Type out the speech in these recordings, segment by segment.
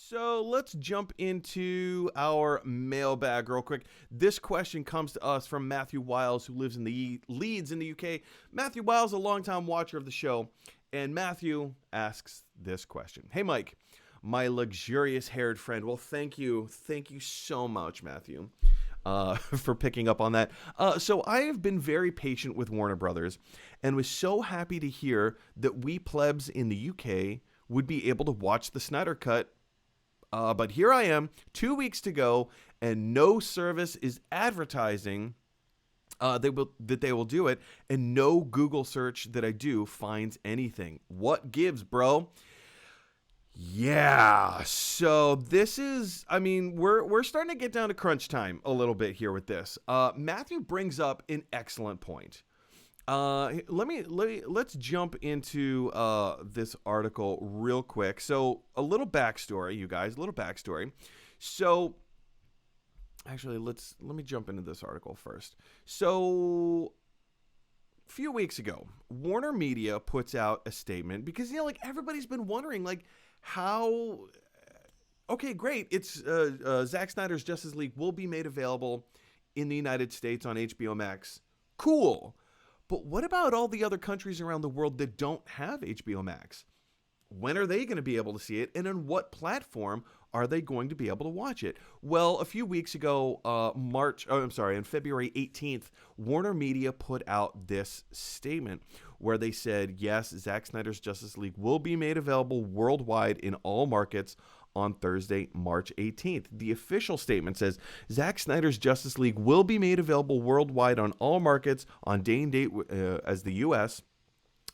So let's jump into our mailbag real quick. This question comes to us from Matthew Wiles, who lives in the Leeds in the UK. Matthew Wiles, a longtime watcher of the show, and Matthew asks this question. Hey, Mike, my luxurious haired friend. Well, thank you so much, Matthew, for picking up on that. So I have been very patient with Warner Brothers, and was so happy to hear that we plebs in the UK would be able to watch the Snyder Cut. But here I am, 2 weeks to go, and no service is advertising that they will do it, and no Google search that I do finds anything. What gives, bro? Yeah, so this is, I mean, we're starting to get down to crunch time a little bit here with this. Matthew brings up an excellent point. Let's jump into this article real quick. So a little backstory, you guys, a little backstory. So actually, let me jump into this article first. So a few weeks ago, Warner Media puts out a statement because, like everybody's been wondering, like how, okay, great. It's Zack Snyder's Justice League will be made available in the United States on HBO Max. Cool. But what about all the other countries around the world that don't have HBO Max? When are they going to be able to see it? And on what platform are they going to be able to watch it? Well, a few weeks ago, on February 18th, Warner Media put out this statement where they said, yes, Zack Snyder's Justice League will be made available worldwide in all markets on Thursday, March 18th. The official statement says Zack Snyder's Justice League will be made available worldwide on all markets on day and date as the U.S.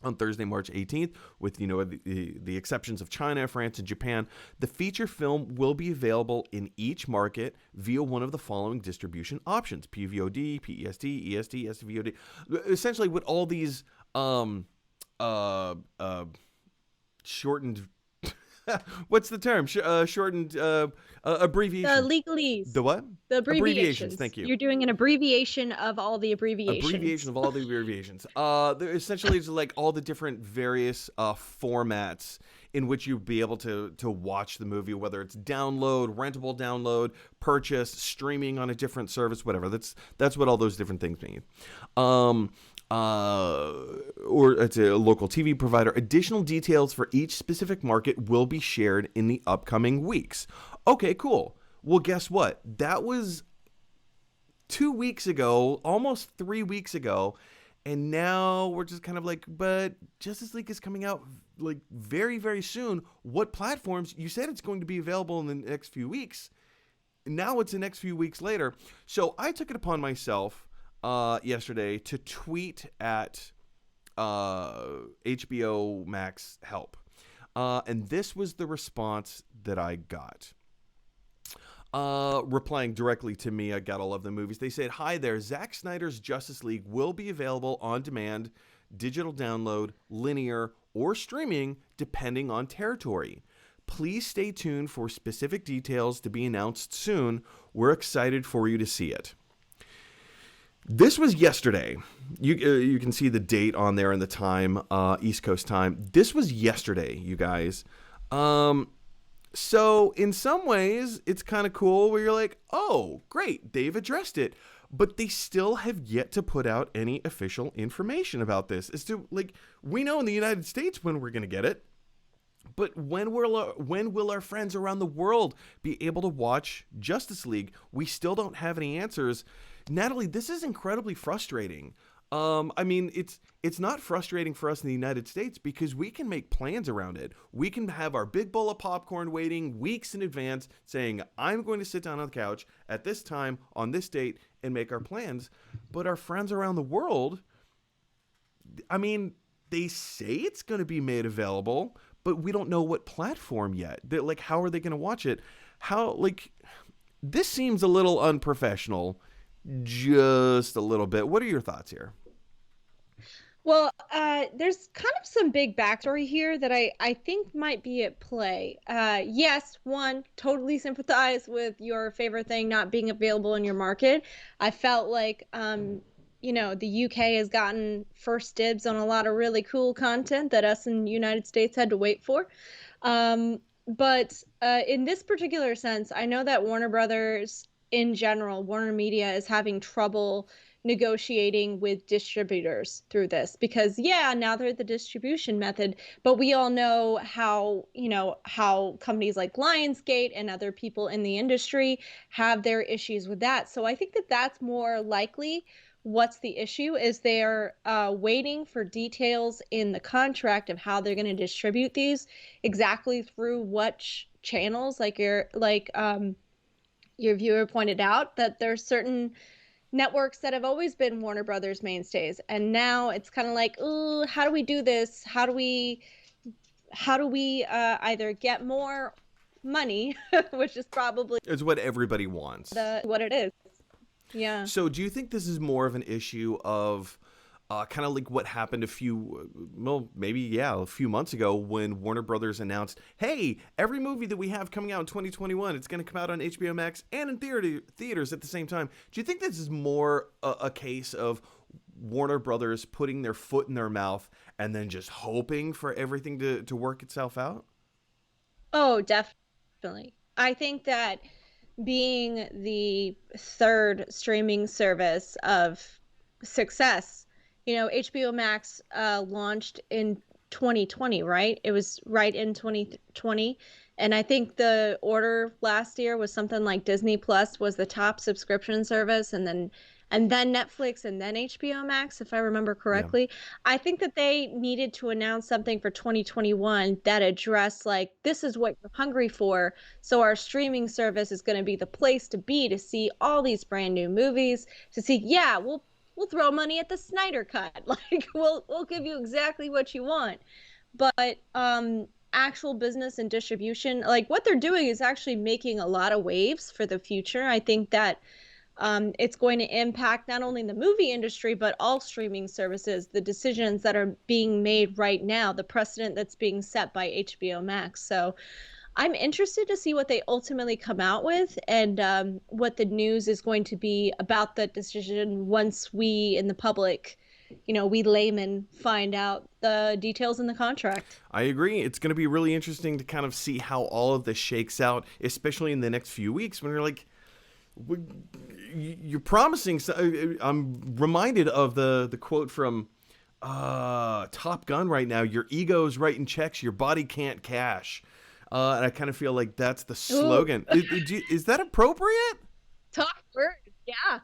on Thursday, March 18th, with the exceptions of China, France, and Japan. The feature film will be available in each market via one of the following distribution options: PVOD, PEST, EST, SVOD. Essentially, with all these shortened. What's the term? Shortened abbreviation. The legalese. The what? The abbreviations. Thank you. You're doing an abbreviation of all the abbreviations. Abbreviation of all the abbreviations. They're essentially just like all the different various formats in which you'd be able to watch the movie, whether it's download, rentable download, purchase, streaming on a different service, whatever. That's what all those different things mean. Or it's a local TV provider. Additional details for each specific market will be shared in the upcoming weeks. Okay, cool. Well, guess what? That was 2 weeks ago, almost 3 weeks ago, and now we're just kind of like, but Justice League is coming out like very, very soon. What platforms? You said it's going to be available in the next few weeks. Now it's the next few weeks later. So I took it upon myself yesterday to tweet at HBO Max help. And this was the response that I got. Replying directly to me, I got all of the movies. They said, hi there, Zack Snyder's Justice League will be available on demand, digital download, linear, or streaming, depending on territory. Please stay tuned for specific details to be announced soon. We're excited for you to see it. This was yesterday. You can see the date on there and the time, East Coast time. This was yesterday, you guys. So in some ways, it's kind of cool where you're like, oh, great, they've addressed it. But they still have yet to put out any official information about this. As to, like, we know in the United States when we're going to get it. But when will our friends around the world be able to watch Justice League? We still don't have any answers. Natalie, this is incredibly frustrating. I mean, it's not frustrating for us in the United States because we can make plans around it. We can have our big bowl of popcorn waiting weeks in advance saying, I'm going to sit down on the couch at this time on this date and make our plans. But our friends around the world, I mean, they say it's going to be made available, but we don't know what platform yet. They're like, how are they going to watch it? This seems a little unprofessional, just a little bit. What are your thoughts here? Well, there's kind of some big backstory here that I think might be at play. Yes, one, totally sympathize with your favorite thing not being available in your market. I felt like, the UK has gotten first dibs on a lot of really cool content that us in the United States had to wait for. But in this particular sense, I know that Warner Brothers in general, Warner Media is having trouble negotiating with distributors through this because yeah, now they're the distribution method, but we all know how, how companies like Lionsgate and other people in the industry have their issues with that. So I think that that's more likely what's the issue is they're waiting for details in the contract of how they're going to distribute these exactly through what channels, like your viewer pointed out, that there's certain networks that have always been Warner Brothers mainstays, and now it's kind of like, ooh, how do we do this? How do we either get more money, which is probably It's what everybody wants. what it is. Yeah. So do you think this is more of an issue of kind of like what happened a few months ago when Warner Brothers announced, hey, every movie that we have coming out in 2021, it's going to come out on HBO Max and in theaters at the same time. Do you think this is more a case of Warner Brothers putting their foot in their mouth and then just hoping for everything to work itself out? Oh, definitely. I think that being the third streaming service of success, HBO Max launched in 2020, right? It was right in 2020. And I think the order last year was something like Disney Plus was the top subscription service, and then Netflix, and then HBO Max, if I remember Yeah. correctly. I think that they needed to announce something for 2021 that addressed, like, this is what you're hungry for. So our streaming service is going to be the place to be to see all these brand new movies, to see, yeah, we'll throw money at the Snyder Cut. Like, we'll give you exactly what you want. But actual business and distribution, like what they're doing is actually making a lot of waves for the future. I think that it's going to impact not only the movie industry, but all streaming services, the decisions that are being made right now, the precedent that's being set by HBO Max. So I'm interested to see what they ultimately come out with, and what the news is going to be about that decision once we in the public, we laymen, find out the details in the contract. I agree. It's going to be really interesting to kind of see how all of this shakes out, especially in the next few weeks when you're like, you're promising. I'm reminded of the quote from Top Gun right now. Your ego's writing checks your body can't cash. And I kind of feel like that's the slogan. Is that appropriate? Talk words, yeah.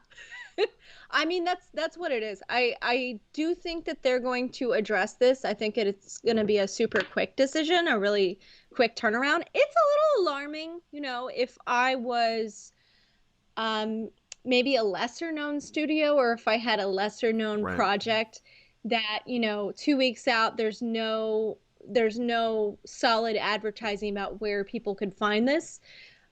I mean, that's what it is. I do think that they're going to address this. I think it's going to be a super quick decision, a really quick turnaround. It's a little alarming, if I was maybe a lesser known studio, or if I had a lesser known project that, 2 weeks out, there's no solid advertising about where people could find this.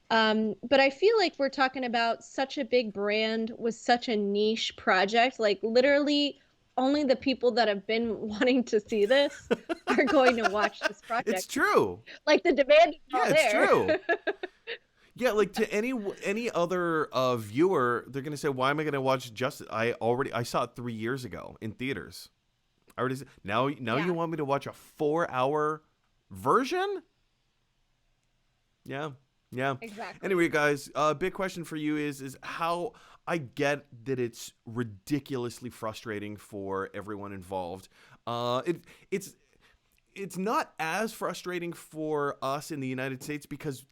But I feel like we're talking about such a big brand with such a niche project. Like, literally only the people that have been wanting to see this are going to watch this project. It's true. Like, the demand is all there. It's true. Yeah, like to any other viewer, they're gonna say, "Why am I gonna watch Justice? I saw it 3 years ago in theaters. I already now Yeah. You want me to watch a 4-hour version?" Yeah. Exactly. Anyway, guys, big question for you is how I get that it's ridiculously frustrating for everyone involved. It's not as frustrating for us in the United States because,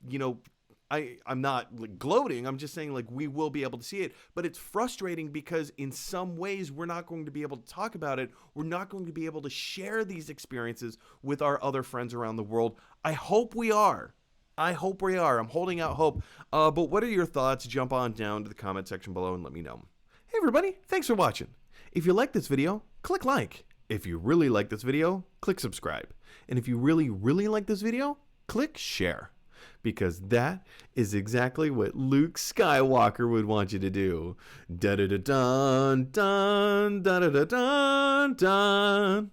I'm not like gloating. I'm just saying, like, we will be able to see it, but it's frustrating because in some ways we're not going to be able to talk about it. We're not going to be able to share these experiences with our other friends around the world. I hope we are. I'm holding out hope. But what are your thoughts? Jump on down to the comment section below and let me know. Hey, everybody. Thanks for watching. If you like this video, click like. If you really like this video, click subscribe. And if you really, really like this video, click share. Because that is exactly what Luke Skywalker would want you to do. Da da da dun dun da da da dun dun.